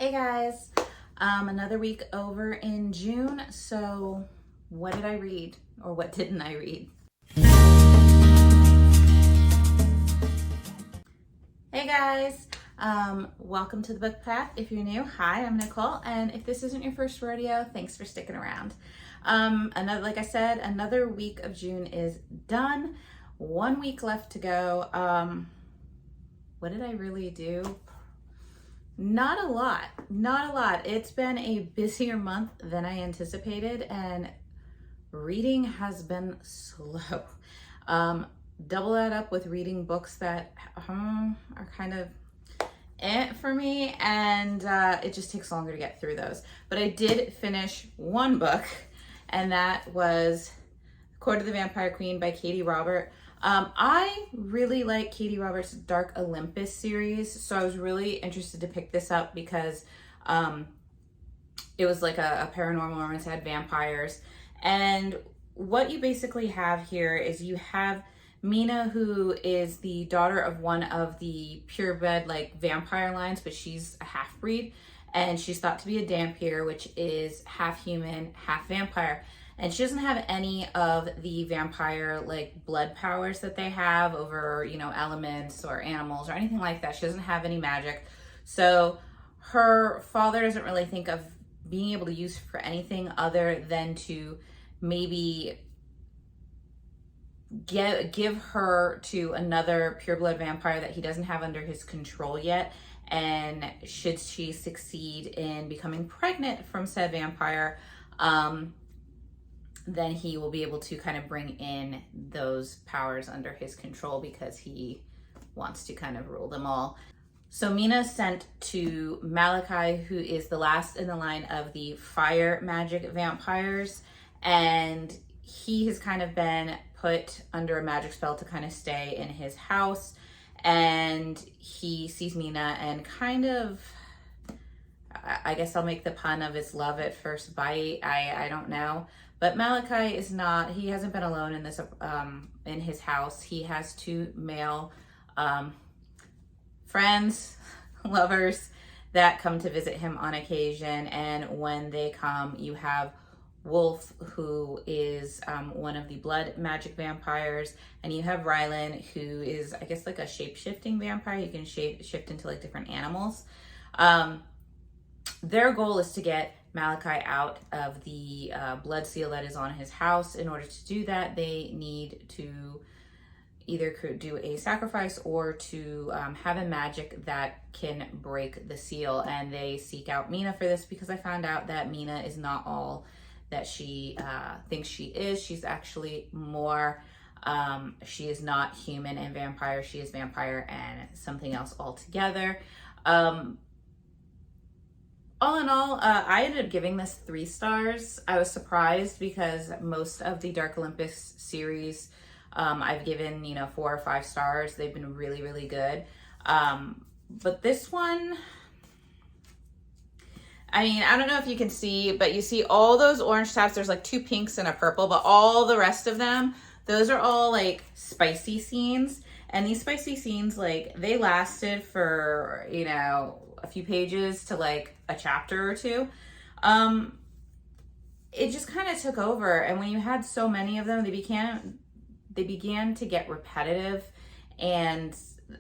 Hey guys, another week over in June. So what did I read or what didn't I read? Hey guys, welcome to the book path. If you're new, hi, I'm Nicole. And if this isn't your first rodeo, thanks for sticking around. Like I said, another week of June is done. 1 week left to go. What did I really do? Not a lot. It's been a busier month than I anticipated, and reading has been slow. Double that up with reading books that are kind of for me, and it just takes longer to get through those. But I did finish one book, and that was Court of the Vampire Queen by T.B.R. I really like Katie Roberts' Dark Olympus series, so I was really interested to pick this up because it was like a paranormal romance, had vampires. And what you basically have here is you have Mina, who is the daughter of one of the purebred like vampire lines, but she's a half-breed, and she's thought to be a Dhampir, which is half human, half vampire. And she doesn't have any of the vampire like blood powers that they have over, elements or animals or anything like that. She doesn't have any magic. So her father doesn't really think of being able to use her for anything other than to maybe give her to another pureblood vampire that he doesn't have under his control yet. And should she succeed in becoming pregnant from said vampire, then he will be able to kind of bring in those powers under his control because he wants to kind of rule them all. So Mina sent to Malachi, who is the last in the line of the fire magic vampires, and he has kind of been put under a magic spell to kind of stay in his house. And he sees Mina and kind of, I guess I'll make the pun of his love at first bite. I don't know. But Malachi is not, he hasn't been alone in this, in his house. He has two male friends, lovers, that come to visit him on occasion. And when they come, you have Wolf, who is one of the blood magic vampires. And you have Rylan, who is, I guess, like a shape-shifting vampire. You can shift into like different animals. Their goal is to get Malachi out of the blood seal that is on his house. In order to do that, they need to either do a sacrifice or to have a magic that can break the seal. And they seek out Mina for this because I found out that Mina is not all that she thinks she is. She's actually more, she is not human and vampire. She is vampire and something else altogether. All in all, I ended up giving this 3 stars. I was surprised because most of the Dark Olympus series I've given, 4 or 5 stars. They've been really, really good. But this one, I mean, I don't know if you can see, but you see all those orange tabs. There's like 2 pinks and a purple, but all the rest of them, those are all like spicy scenes. And these spicy scenes, like, they lasted for, a few pages to like a chapter or 2. It just kind of took over, and when you had so many of them, they began to get repetitive, and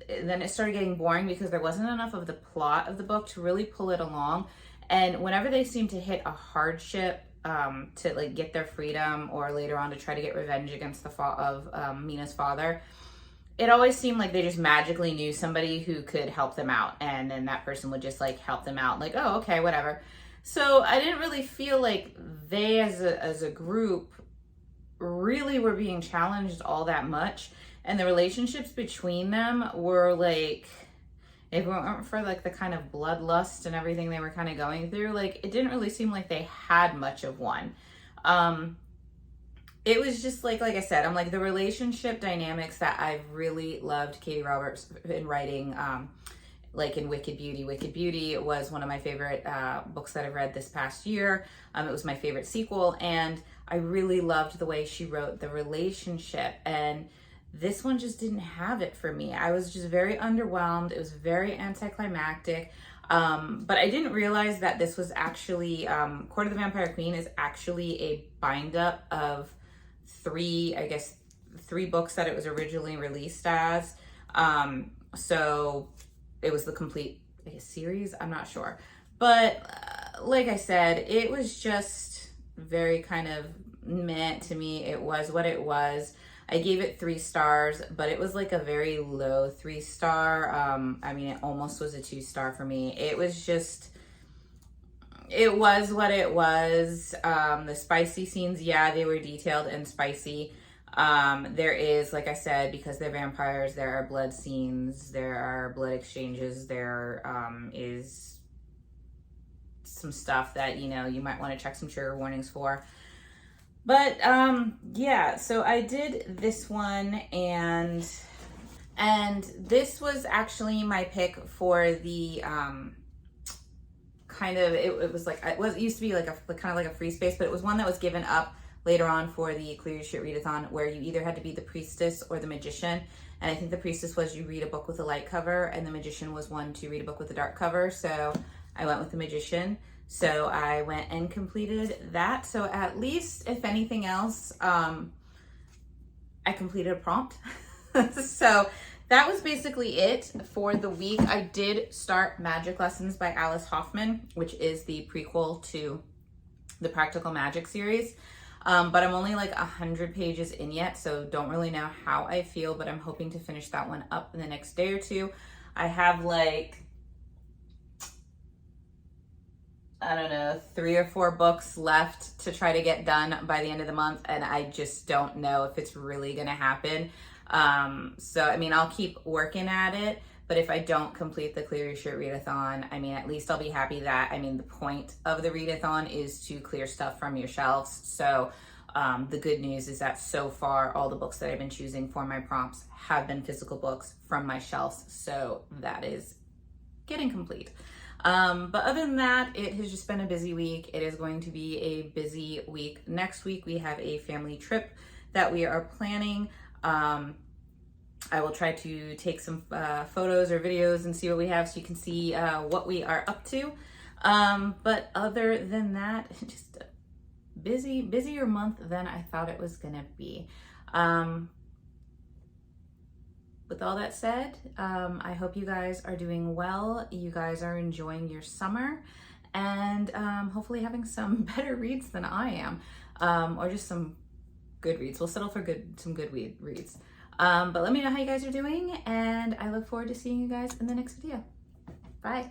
then it started getting boring because there wasn't enough of the plot of the book to really pull it along. And whenever they seemed to hit a hardship to like get their freedom, or later on to try to get revenge against the Mina's father, it always seemed like they just magically knew somebody who could help them out. And then that person would just like help them out. Like, oh, okay, whatever. So I didn't really feel like they as a group really were being challenged all that much. And the relationships between them were like, if it weren't for like the kind of bloodlust and everything they were kind of going through, like it didn't really seem like they had much of one. It was just like I said, I'm like the relationship dynamics that I've really loved Katie Roberts in writing, like in Wicked Beauty. Wicked Beauty was one of my favorite books that I've read this past year. It was my favorite sequel, and I really loved the way she wrote the relationship. And this one just didn't have it for me. I was just very underwhelmed. It was very anticlimactic. But I didn't realize that this was actually, Court of the Vampire Queen is actually a bind up of three books that it was originally released as. So it was the complete, I guess, series. I'm not sure. But like I said, it was just very kind of meh to me. It was what it was. I gave it 3 stars, but it was like a very low 3-star. I mean, it almost was a 2-star for me. It was just, it was what it was. The spicy scenes, yeah, they were detailed and spicy. There is, like I said, because they're vampires, there are blood scenes, there are blood exchanges, there is some stuff that, you know, you might want to check some trigger warnings for. But yeah, so I did this one, and this was actually my pick for the kind of, it was like, it used to be like a kind of like a free space, but it was one that was given up later on for the Clear Your Shit Readathon, where you either had to be the priestess or the magician. And I think the priestess was you read a book with a light cover, and the magician was one to read a book with a dark cover. So I went with the magician. So I went and completed that. So at least, if anything else, I completed a prompt. So that was basically it for the week. I did start Magic Lessons by Alice Hoffman, which is the prequel to the Practical Magic series. But I'm only like 100 pages in yet, so don't really know how I feel, but I'm hoping to finish that one up in the next day or two. I have like, I don't know, 3 or 4 books left to try to get done by the end of the month, and I just don't know if it's really gonna happen. So, I mean, I'll keep working at it, but if I don't complete the Clear Your Shit Readathon, I mean, at least I'll be happy that, I mean, the point of the readathon is to clear stuff from your shelves. So the good news is that so far, all the books that I've been choosing for my prompts have been physical books from my shelves. So that is getting complete. But other than that, it has just been a busy week. It is going to be a busy week. Next week, we have a family trip that we are planning. I will try to take some photos or videos and see what we have, so you can see what we are up to. But other than that, just a busier month than I thought it was gonna be. With all that said, I hope you guys are doing well. You guys are enjoying your summer, and hopefully having some better reads than I am, or just some good reads. We'll settle for some good reads. But let me know how you guys are doing, and I look forward to seeing you guys in the next video. Bye.